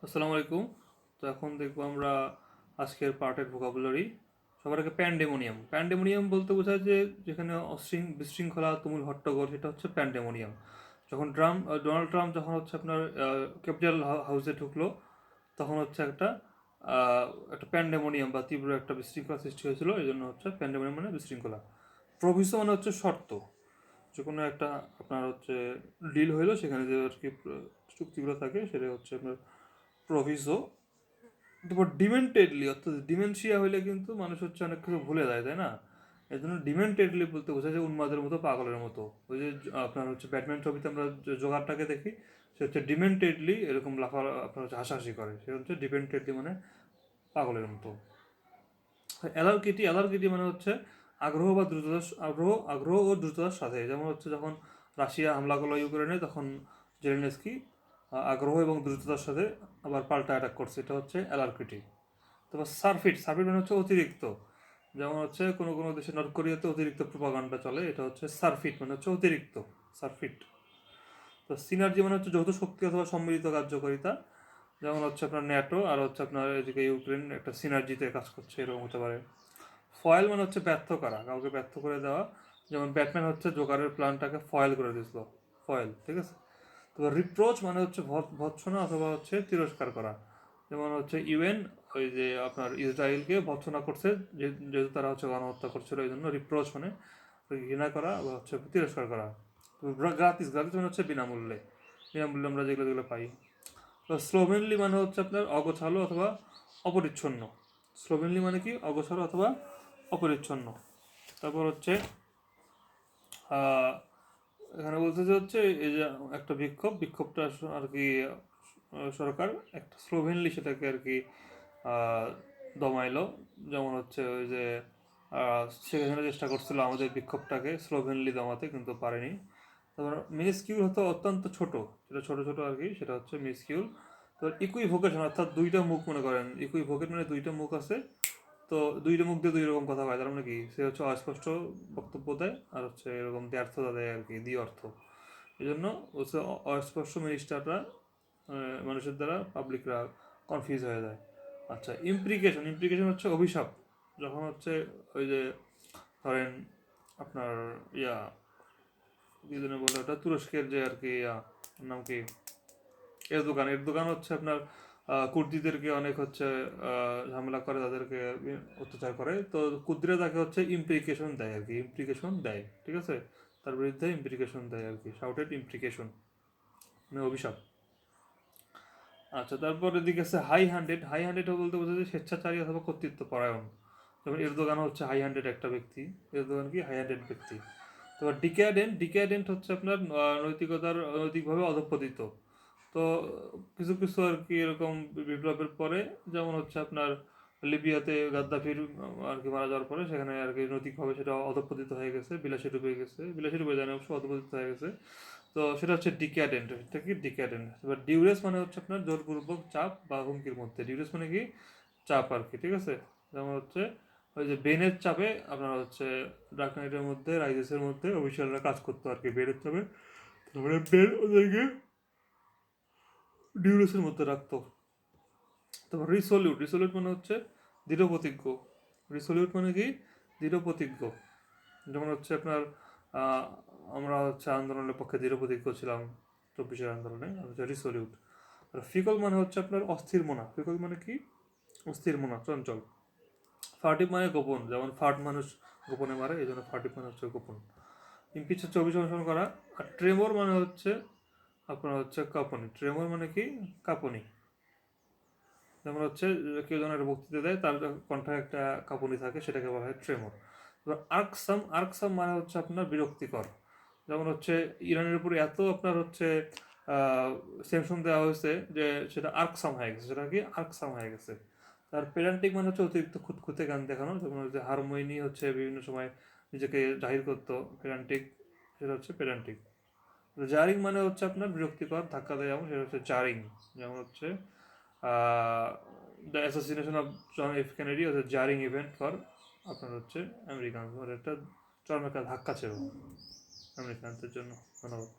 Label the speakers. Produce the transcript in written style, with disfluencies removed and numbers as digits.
Speaker 1: আসসালামু আলাইকুম। তো এখন দেখবো আমরা আজকের পার্টের ভোকাবুলারি। সবার আগে প্যান্ডেমোনিয়াম। প্যান্ডেমোনিয়াম বলতে বোঝায় যে যেখানে বিশৃঙ্খলা তুমুল হট্টগোল, সেটা হচ্ছে প্যান্ডেমোনিয়াম। যখন ডোনাল্ড ট্রাম্প যখন হচ্ছে আপনার ক্যাপিটাল হাউসে ঢুকলো, তখন হচ্ছে একটা প্যান্ডেমোনিয়াম বা তীব্র একটা বিশৃঙ্খলা সৃষ্টি হয়েছিল। এই জন্য হচ্ছে প্যান্ডেমোনিয়াম মানে বিশৃঙ্খলা। প্রভিসো মানে হচ্ছে শর্ত। যে কোনো একটা আপনার হচ্ছে ডিল হইলো, সেখানে যে আর কি চুক্তিগুলো থাকে সেটা হচ্ছে আপনার প্রভিসো। তারপর ডিমেন্টেডলি, অর্থাৎ ডিমেনশিয়া হইলে কিন্তু মানুষ হচ্ছে অনেক কিছু ভুলে যায়, তাই না? এই জন্য ডিমেন্টেডলি বলতে বোঝায় যে উন্মাদের মতো, পাগলের মতো। ওই যে আপনার হচ্ছে ব্যাটম্যান ছবিতে আমরা যে জোগাড়টাকে দেখি, সে হচ্ছে ডিমেন্টেডলি এরকম আপনার হচ্ছে হাসাহাসি করে, সে হচ্ছে ডিমেন্টেডলি মানে পাগলের মতো। অ্যালার্কিটি মানে হচ্ছে আগ্রহ বা দ্রুততার, আগ্রহ ও দ্রুততার সাথে। যেমন হচ্ছে যখন রাশিয়া হামলা করলো ইউক্রেনে, তখন জেলেনস্কি আগ্রহ এবং দ্রুততার সাথে আবার পাল্টা অ্যাটাক করছে, এটা হচ্ছে অ্যালার্কিটি। তারপর সারফিট মানে হচ্ছে অতিরিক্ত। যেমন হচ্ছে কোনো কোনো দেশে, নর্থ কোরিয়াতে অতিরিক্ত প্রোপাগান্ডা চলে, এটা হচ্ছে সারফিট মানে হচ্ছে অতিরিক্ত। সারফিট। তো সিনার্জি মানে হচ্ছে যৌথ শক্তি অথবা সম্মিলিত কার্যকারিতা। যেমন হচ্ছে আপনার ন্যাটো আর হচ্ছে আপনার এদিকে ইউক্রেন একটা সিনার্জিতে কাজ করছে, এরকম হতে পারে। ফয়েল মানে হচ্ছে ব্যর্থ করা, কাউকে ব্যর্থ করে দেওয়া। যেমন ব্যাটম্যান হচ্ছে জোকারের প্ল্যানটাকে ফয়েল করে দিয়েছিল। ফয়েল, ঠিক আছে। তারপর রিপ্রোচ মানে হচ্ছে ভৎসনা অথবা হচ্ছে তিরস্কার করা। যেমন হচ্ছে ইউএন ওই যে আপনার ইসরায়েলকে ভৎসনা করছে, যেহেতু তারা হচ্ছে গণহত্যা করছিল, এই জন্য রিপ্রোচ মানে ঘৃণা করা বা হচ্ছে তিরস্কার করা। গ্রাতিস গ্রাতিস মানে হচ্ছে বিনামূল্যে। বিনামূল্যে আমরা যেগুলো যেগুলো পাই। তো স্লোভেনলি মানে হচ্ছে আপনার অগোছালো অথবা অপরিচ্ছন্ন। স্লোভেনলি মানে কি? অগোছালো অথবা অপরিচ্ছন্ন। তারপর হচ্ছে এখানে বলতে যে হচ্ছে এই যে একটা বিক্ষোভটা আর কি সরকার একটা স্লোভেনলি সেটাকে আর কি দমাইলো। যেমন হচ্ছে ওই যে সেখানে চেষ্টা করছিল আমাদের বিক্ষোভটাকে স্লোভেনলি দমাতে, কিন্তু পারেনি। তারপর মিনিস্কিউল হতো অত্যন্ত ছোট, যেটা ছোট ছোট আর কি, সেটা হচ্ছে মিনিস্কিউল। তো ইকুইভোকেশন অর্থাৎ দুইটা মুখ, মনে করেন ইকুইভোকেট মানে দুইটা মুখ আছে। তো দুইটা মুখ দিয়ে দুই রকম কথা কয়, তার মানে কি সে হচ্ছে অস্পষ্ট বক্তব্য দেয়, আর হচ্ছে এরকম দ্ব্যর্থতা দেয় আর কি, দ্বি অর্থ। এই জন্য হচ্ছে অস্পষ্ট মিনিস্টাররা মানুষের দ্বারা পাবলিকরা কনফিউজ হয়ে যায়। আচ্ছা, ইমপ্লিকেশন ইমপ্লিকেশন হচ্ছে অভিশাপ। যখন হচ্ছে ওই যে ধরেন আপনার ইয়া কি যেন বলে ওটা, তুরস্কের যে আর কি ওর নাম কি, এরদোগান হচ্ছে আপনার কুর্দিদেরকে অনেক হচ্ছে ঝামেলা করে, তাদেরকে অত্যাচার করে। তো কুর্দিরা তাকে হচ্ছে ইমপ্লিকেশন দেয় আর কি, ইমপ্লিকেশন দেয়, ঠিক আছে। তার বিরুদ্ধে ইমপ্লিকেশন দেয় আর কি, শাউটেড ইমপ্লিকেশন মানে অভিশাপ। আচ্ছা, তারপর এদিকে আছে হাই হ্যান্ডেড বলতে বোঝায় যে স্বেচ্ছাচারী অথবা কর্তৃত্ব পরায়ণ। যেমন এরদোগান হচ্ছে হাই হ্যান্ডেড একটা ব্যক্তি। এরদোগান কি হাই হ্যান্ডেড ব্যক্তি। তারপর ডিক্যাডেন্ট হচ্ছে আপনার নৈতিকভাবে অধঃপতিত। তো কিছু কিছু আর কি এরকম বিপ্লবের পরে, যেমন হচ্ছে আপনার লিবিয়াতে গাদ্দাফির আর কি মারা যাওয়ার পরে, সেখানে আর কি নৈতিকভাবে সেটা অধঃপতিত হয়ে গেছে, বিলাসী ডুবে যায় না, অবশ্য অধঃপতিত হয়ে গেছে। তো সেটা হচ্ছে ডিক্যাডেন্ট। এটা কি ডিক্যাডেন্ট। এবার ডিউরেস মানে হচ্ছে আপনার জোরপূর্বক চাপ বা হুমকির মধ্যে। ডিউরেস মানে কি? চাপ আর কি, ঠিক আছে। যেমন হচ্ছে ওই যে বেনের চাপে আপনার হচ্ছে ডার্ক নাইটের মধ্যে, রাইজেসের মধ্যে অফিসিয়ালরা কাজ করতো আর কি, বেনের চাপে। তারপরে বেন ওদেরকে ডিউরেসের মধ্যে রাখতো। তারপর রিসোলিউট মানে হচ্ছে দৃঢ় প্রতিজ্ঞ। রিসোলিউট মানে কি? দৃঢ় প্রতিজ্ঞ। যেমন হচ্ছে আপনার আহ, আমরা হচ্ছে আন্দোলনের পক্ষে দৃঢ় প্রতিজ্ঞ ছিলাম 24-এর আন্দোলনে, হচ্ছে রিসোলিউট। আর ফিকল মানে হচ্ছে আপনার অস্থির মনা। ফিকল মানে কি? অস্থির মনা, চঞ্চল। ফার্টিভ মানে গোপন, যেমন ফার্ট মানুষ গোপনে মারে, এই জন্য ফার্টিভ মানে হচ্ছে গোপন। ইমপিচ হচ্ছে অভিশংসন করা। আর ট্রেমর মানে হচ্ছে আপনার হচ্ছে কাঁপুনি। ট্রেমর মানে কি? কাঁপুনি। যেমন হচ্ছে কেউ যেন একটা বক্তৃতা দেয়, তার কণ্ঠে একটা কাঁপুনি থাকে, সেটাকে বলা হয় ট্রেমর। এবার আর্কসাম মানে হচ্ছে আপনার বিরক্তিকর। যেমন হচ্ছে ইরানের উপরে এত আপনার হচ্ছে স্যাংশন দেওয়া হয়েছে যে সেটা আর্কসাম হয়ে গেছে। সেটা কি? আর্কসাম হয়ে গেছে। তার পেডান্টিক মানে হচ্ছে অতিরিক্ত খুঁতখুঁতে গান দেখানো। যেমন হচ্ছে হারমোনি হচ্ছে বিভিন্ন সময় নিজেকে জাহির করতো পেডান্টিক, সেটা হচ্ছে পেডান্টিক। জারিং মানে হচ্ছে আপনার বিরক্তিকর, ধাক্কা দেয়, যেমন সেটা হচ্ছে জারিং। যেমন হচ্ছে the assassination of John F Kennedy হচ্ছে জারিং ইভেন্ট ফর আপনার হচ্ছে আমেরিকান, একটা চরম একটা ধাক্কা ছিল আমেরিকানদের জন্য। ধন্যবাদ।